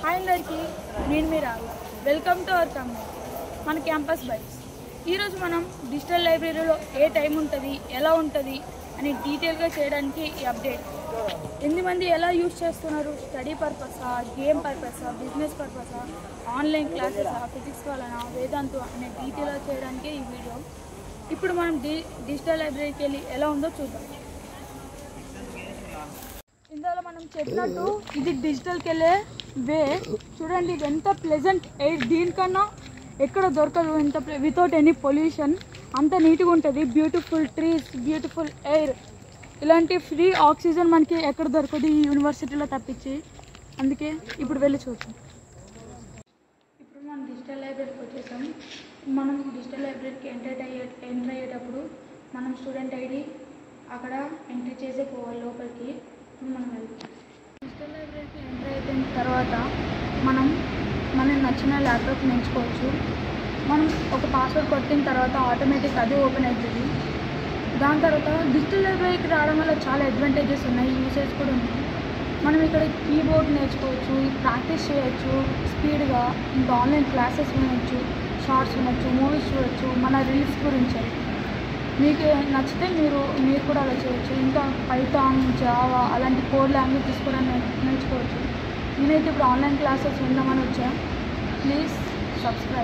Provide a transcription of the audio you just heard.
Hi అందరికీ, నేను మీ Raghava. Welcome to our company మన క్యాంపస్ బైక్స్. ఈరోజు మనం డిజిటల్ లైబ్రరీలో ఏ టైం ఉంటుంది, ఎలా ఉంటుంది అని డీటెయిల్గా చేయడానికి ఈ అప్డేట్. 8 మంది ఎలా యూజ్ చేస్తున్నారు, స్టడీ పర్పసా, గేమ్ పర్పసా, బిజినెస్ పర్పసా, ఆన్లైన్ క్లాసెసా, ఫిజిక్స్ వలన, వేదాంతు అనే డీటెయిల్గా చేయడానికే ఈ వీడియో. ఇప్పుడు మనం డిజిటల్ లైబ్రరీకి వెళ్ళి ఎలా ఉందో చూద్దాం. ఇందులో మనం చెప్పినట్టు ఇది డిజిటల్కి వెళ్ళే వే. చూడండి, ఇది ఎంత ప్లెజెంట్ ఎయిర్, దీనికన్నా ఎక్కడ దొరకదు. ఇంత వితౌట్ ఎనీ పొల్యూషన్, అంత నీట్గా ఉంటుంది. బ్యూటిఫుల్ ట్రీస్, బ్యూటిఫుల్ ఎయిర్, ఇలాంటి ఫ్రీ ఆక్సిజన్ మనకి ఎక్కడ దొరకదు ఈ యూనివర్సిటీలో తప్పించి. అందుకే ఇప్పుడు వెళ్ళి చూద్దాం. ఇప్పుడు మనం డిజిటల్ లైబ్రరీకి వచ్చేసాం. మనం డిజిటల్ లైబ్రరీకి ఎంటర్ అయ్యేటప్పుడు మనం స్టూడెంట్ ఐడి అక్కడ ఎంట్రీ చేసే పోవాలి లోపలికి. మనం వెళ్తాం. డిజిటల్ లైబ్రరీకి ఎంటర్ అయిపోయిన తర్వాత మనకు నచ్చిన ల్యాప్టాప్ ఎంచుకోవచ్చు. మనం ఒక పాస్వర్డ్ కొట్టిన తర్వాత ఆటోమేటిక్ అది ఓపెన్ అవుతుంది. దాని తర్వాత డిజిటల్ లైబ్రరీకి రావడం వల్ల చాలా అడ్వాంటేజెస్ ఉన్నాయి, యూసేజ్ కూడా ఉన్నాయి. మనం ఇక్కడ కీబోర్డ్ నేర్చుకోవచ్చు, ప్రాక్టీస్ చేయొచ్చు స్పీడ్గా, ఇంకా ఆన్లైన్ క్లాసెస్ వినొచ్చు, షార్ట్స్ వినొచ్చు, మూవీస్ చూడొచ్చు, మన రీల్స్ గురించి. మీకు నచ్చితే మీరు కూడా అలా చేయొచ్చు. ఇంకా పైథాన్, జావా అలాంటి కోడ్ లాంగ్వేజెస్ కూడా నేర్చుకోవచ్చు. నేనైతే ఇప్పుడు ఆన్లైన్ క్లాసెస్ విందామని వచ్చా. Please subscribe.